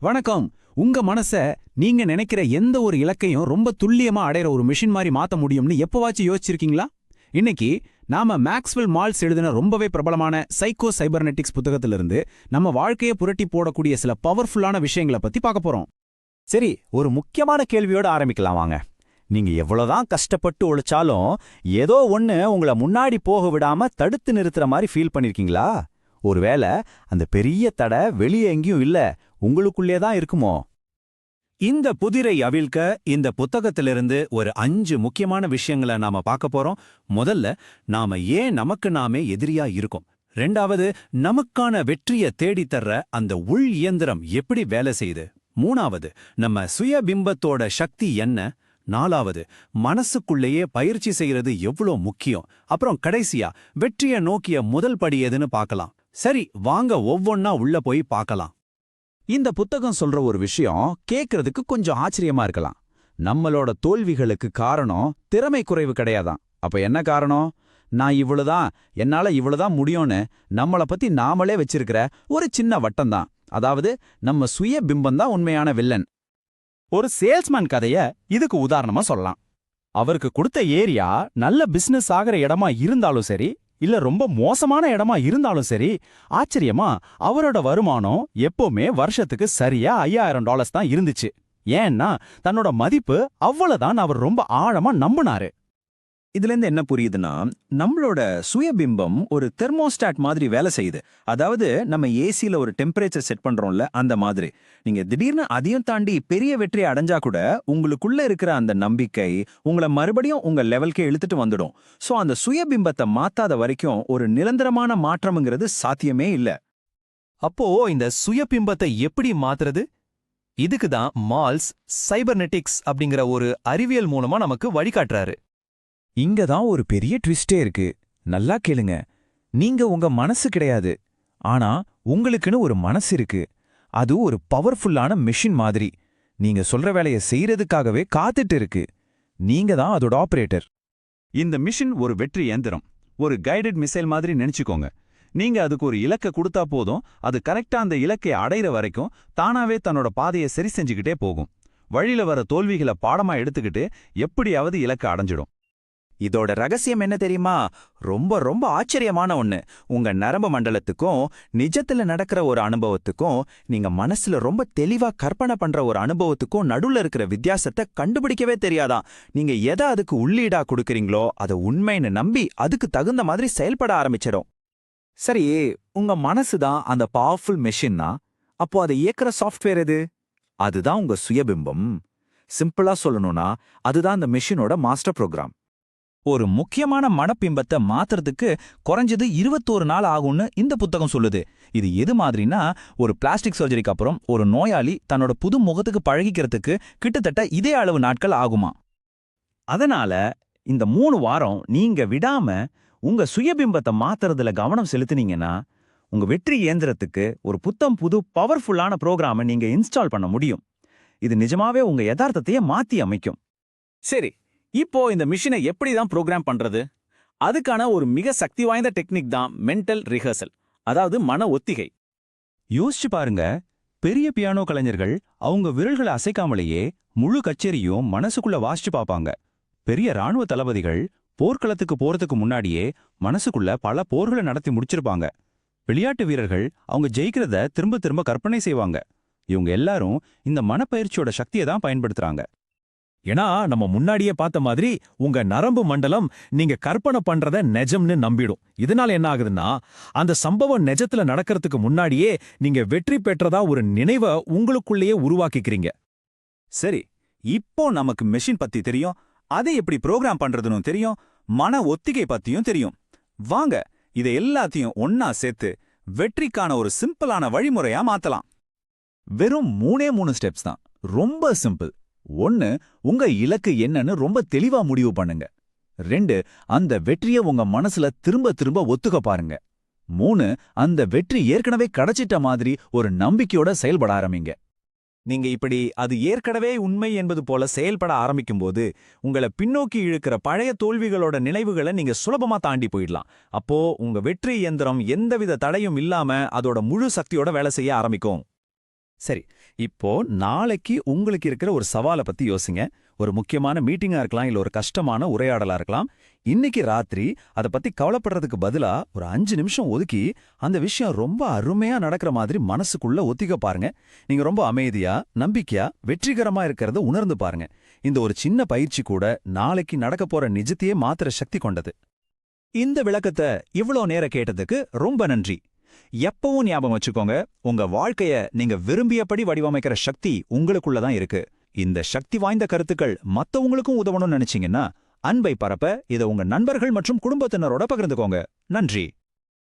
வணக்கம். உங்க மனச நீங்க நினைக்கிற எந்த ஒரு இலக்கையும் ரொம்ப துல்லியமா அடையிற ஒரு மிஷின் மாதிரி மாத்த முடியும்னு எப்பவாச்சும் யோசிச்சிருக்கீங்களா? இன்னைக்கு நாம மேக்ஸ்வெல் மால்ஸ் எழுதின ரொம்பவே பிரபலமான சைக்கோ சைபர்நெட்டிக்ஸ் புத்தகத்திலிருந்து நம்ம வாழ்க்கையை புரட்டி போடக்கூடிய சில பவர்ஃபுல்லான விஷயங்களை பத்தி பார்க்க போறோம். சரி, ஒரு முக்கியமான கேள்வியோட ஆரம்பிக்கலாம் வாங்க. நீங்க எவ்வளவுதான் கஷ்டப்பட்டு உழைச்சாலும் ஏதோ ஒண்ணு உங்களை முன்னாடி போக விடாம தடுத்து நிறுத்துற மாதிரி ஃபீல் பண்ணிருக்கீங்களா? ஒருவேளை அந்த பெரிய தடை வெளியே எங்கேயும் இல்ல, உங்களுக்குள்ளே தான் இருக்குமோ? இந்த புதிரை அவிழ்க்க இந்த புத்தகத்திலிருந்து ஒரு 5 முக்கியமான விஷயங்களை நாம பார்க்க போறோம். முதல்ல, நாம ஏன் நமக்கு நாமே எதிரியா இருக்கோம். ரெண்டாவது, நமக்கான வெற்றியை தேடித்தர்ற அந்த உள் இயந்திரம் எப்படி வேலை செய்யுது. மூணாவது, நம்ம சுயபிம்பத்தோட சக்தி என்ன. நாலாவது, மனசுக்குள்ளேயே பயிற்சி செய்யறது எவ்வளோ முக்கியம். அப்புறம் கடைசியா, வெற்றியை நோக்கிய முதல் படி எதுன்னு பார்க்கலாம். சரி, வாங்க ஒவ்வொன்னா உள்ள போய் பார்க்கலாம். இந்த புத்தகம் சொல்ற ஒரு விஷயம் கேட்கறதுக்கு கொஞ்சம் ஆச்சரியமா இருக்கலாம். நம்மளோட தோல்விகளுக்கு காரணம் திறமை குறைவு கிடையாதான். அப்ப என்ன காரணம்? நான் என்னால இவ்வளவுதான் முடியும்னு நம்மள பத்தி நாமளே வச்சிருக்கிற ஒரு சின்ன வட்டம்தான். அதாவது நம்ம சுய பிம்பம்தான் உண்மையான வில்லன். ஒரு சேல்ஸ்மேன் கதைய இதுக்கு உதாரணமா சொல்லலாம். அவருக்கு கொடுத்த ஏரியா நல்ல பிசினஸ் ஆகிற இடமா இருந்தாலும் சரி, இல்ல ரொம்ப மோசமான இடமா இருந்தாலும் சரி, ஆச்சரியமா அவரோட வருமானம் எப்பவுமே வருஷத்துக்கு சரியா $5000 தான் இருந்துச்சு. ஏன்னா தன்னோட மதிப்பு அவ்வளவுதான் அவர் ரொம்ப ஆழமா நம்பினாரு. இதுல இருந்து என்ன புரியுதுன்னா, நம்மளோட சுயபிம்பம் ஒரு தெர்மோஸ்டாட் மாதிரி வேலை செய்யுது. அதாவது நம்ம ஏசில ஒரு டெம்பரேச்சர் செட் பண்றோம்ல, அந்த மாதிரி. நீங்க திடீர்னு அதையும் தாண்டி பெரிய வெற்றியை அடைஞ்சா கூட உங்களுக்குள்ள இருக்கிற அந்த நம்பிக்கை உங்களை மறுபடியும் உங்க லெவல்க்கே இழுத்துட்டு வந்துடும். சோ அந்த சுயபிம்பத்தை மாத்தாத வரைக்கும் ஒரு நிரந்தரமான மாற்றம்ங்கிறது சாத்தியமே இல்ல. அப்போ இந்த சுயபிம்பத்தை எப்படி மாத்துறது? இதுக்கு தான் மால்ஸ் சைபர்நெட்டிக்ஸ் அப்படிங்கிற ஒரு அறிவியல் மூலமா நமக்கு வழிகாட்டுறாரு. இங்க தான் ஒரு பெரிய ட்விஸ்டே இருக்கு. நல்லா கேளுங்க. நீங்க உங்க மனசு கிடையாது. ஆனா உங்களுக்குன்னு ஒரு மனசு இருக்கு. அது ஒரு பவர்ஃபுல்லான மெஷின் மாதிரி. நீங்க சொல்ற வேலையை செய்யறதுக்காகவே காத்துட்டு இருக்கு. நீங்க தான் அதோட ஆபரேட்டர். இந்த மிஷின் ஒரு வெற்றி இயந்திரம், ஒரு கைடட் மிசைல் மாதிரி நினைச்சுக்கோங்க. நீங்க அதுக்கு ஒரு இலக்கை கொடுத்தா போதும், அது கரெக்டா அந்த இலக்கை அடையிற வரைக்கும் தானாவே தன்னோட பாதையை சரி செஞ்சுக்கிட்டே போகும். வழியில வர தோல்விகளை பாடமா எடுத்துக்கிட்டு எப்படியாவது இலக்கை அடைஞ்சிடும். இதோட ரகசியம் என்ன தெரியுமா? ரொம்ப ரொம்ப ஆச்சரியமான ஒண்ணு. உங்க நரம்பு மண்டலத்துக்கும் நிஜத்துல நடக்கிற ஒரு அனுபவத்துக்கும், நீங்க மனசுல ரொம்ப தெளிவா கற்பனை பண்ற ஒரு அனுபவத்துக்கும் நடுவுல இருக்கிற வித்தியாசத்தை கண்டுபிடிக்கவே தெரியாதான். நீங்க எதை அதுக்கு உள்ளீடா கொடுக்கறீங்களோ அதை உண்மைன்னு நம்பி அதுக்கு தகுந்த மாதிரி செயல்பட ஆரம்பிச்சிடும். சரி, உங்க மனசுதான் அந்த பவர்ஃபுல் மெஷின்னா, அப்போ அதை இயக்குற சாஃப்ட்வேர் எது? அதுதான் உங்க சுயபிம்பம். சிம்பிளா சொல்லணும்னா, அதுதான் அந்த மெஷினோட மாஸ்டர் ப்ரோக்ராம். ஒரு முக்கியமான மனப்பிம்பத்தை மாத்துறதுக்கு குறைஞ்சது 21 நாள் ஆகும்னு இந்த புத்தகம் சொல்லுது. இது எது மாதிரினா, ஒரு பிளாஸ்டிக் சர்ஜரிக்கு அப்புறம் ஒரு நோயாளி தன்னோட புது முகத்துக்கு பழகிக்கிறதுக்கு கிட்டத்தட்ட இதே அளவு நாட்கள் ஆகுமா. அதனால இந்த 3 வாரம் நீங்க விடாம உங்க சுயபிம்பத்தை மாத்துறதுல கவனம் செலுத்துனீங்கன்னா, உங்க வெற்றி இயந்திரத்துக்கு ஒரு புத்தம் புது பவர்ஃபுல்லான ப்ரோக்ராமை நீங்க இன்ஸ்டால் பண்ண முடியும். இது நிஜமாவே உங்க யதார்த்தத்தையே மாத்தி அமைக்கும். சரி, இப்போ இந்த மிஷினை எப்படி தான் ப்ரோக்ராம் பண்றது? அதுக்கான ஒரு மிக சக்தி வாய்ந்த டெக்னிக் தான் மென்டல் ரிஹர்சல், அதாவது மன ஒத்திகை. யோசிச்சு பாருங்க. பெரிய பியானோ கலைஞர்கள் அவங்க விரல்களை அசைக்காமலேயே முழு கச்சேரியும் மனசுக்குள்ள வாசிச்சு பார்ப்பாங்க. பெரிய ராணுவ தளபதிகள் போர்க்களத்துக்கு போறதுக்கு முன்னாடியே மனசுக்குள்ள பல போர்களை நடத்தி முடிச்சிருப்பாங்க. விளையாட்டு வீரர்கள் அவங்க ஜெயிக்கிறத திரும்ப திரும்ப கற்பனை செய்வாங்க. இவங்க எல்லாரும் இந்த மனப்பயிற்சியோட சக்தியை தான் பயன்படுத்துறாங்க. ஏன்னா நம்ம முன்னாடியே பார்த்த மாதிரி உங்க நரம்பு மண்டலம் நீங்க கற்பனை பண்றத நெஜம்னு நம்பிடும். இதனால என்ன ஆகுதுன்னா, அந்த சம்பவம் நெஜத்துல நடக்கிறதுக்கு முன்னாடியே நீங்க வெற்றி பெற்றதா ஒரு நினைவை உங்களுக்குள்ளேயே உருவாக்கிக்கிறீங்க. சரி, இப்போ நமக்கு மெஷின் பத்தி தெரியும், அதை எப்படி ப்ரோக்ராம் பண்றதுன்னு தெரியும், மன ஒத்திகை பத்தியும் தெரியும். வாங்க இதை எல்லாத்தையும் ஒன்னா சேர்த்து வெற்றிக்கான ஒரு சிம்பிளான வழிமுறையா மாத்தலாம். வெறும் 3 ஸ்டெப்ஸ் தான், ரொம்ப சிம்பிள். 1, உங்க இலக்கு என்னன்னு ரொம்ப தெளிவா முடிவு பண்ணுங்க. 2, அந்த வெற்றியை உங்க மனசுல திரும்ப திரும்ப ஒத்துக்க பாருங்க. 3, அந்த வெற்றி ஏற்கனவே கிடைச்சிட்ட மாதிரி ஒரு நம்பிக்கையோட செயல்பட ஆரம்பிங்க. நீங்க இப்படி அது ஏற்கனவே உண்மை என்பது போல செயல்பட ஆரம்பிக்கும்போது உங்களை பின்னோக்கி இழுக்கிற பழைய தோல்விகளோட நினைவுகளை நீங்க சுலபமா தாண்டி போயிடலாம். அப்போ உங்க வெற்றி இயந்திரம் எந்தவித தடையும் இல்லாம அதோட முழு சக்தியோட வேலை செய்ய ஆரம்பிக்கும். சரி, இப்போ நாளைக்கு உங்களுக்கு இருக்கிற ஒரு சவாலை பத்தி யோசிங்க. ஒரு முக்கியமான மீட்டிங்கா இருக்கலாம், இல்ல ஒரு கஷ்டமான உரையாடலா இருக்கலாம். இன்னைக்கு ராத்திரி அத பத்தி கவலைப்படுறதுக்கு பதிலா ஒரு 5 நிமிஷம் ஒதுக்கி அந்த விஷயம் ரொம்ப அருமையா நடக்கிற மாதிரி மனசுக்குள்ள ஒத்திக்க பாருங்க. நீங்க ரொம்ப அமைதியா, நம்பிக்கையா, வெற்றிகரமா இருக்கிறத உணர்ந்து பாருங்க. இந்த ஒரு சின்ன பயிற்சி கூட நாளைக்கு நடக்க போற நிஜத்தையே மாத்துற சக்தி கொண்டது. இந்த விளக்கத்தை இவ்ளோ நேரம் கேட்டதுக்கு ரொம்ப நன்றி. எப்பவும் ஞாபகம் வச்சுக்கோங்க, உங்க வாழ்க்கைய நீங்க விரும்பியபடி வடிவமைக்கிற சக்தி உங்களுக்குள்ள தான் இருக்கு. இந்த சக்தி வாய்ந்த கருத்துக்கள் மத்தவங்களுக்கும் உதவணும்னு நினைச்சீங்கன்னா, அன்பை பரப்ப இதை உங்க நண்பர்கள் மற்றும் குடும்பத்தினரோட பகிர்ந்துக்கோங்க. நன்றி.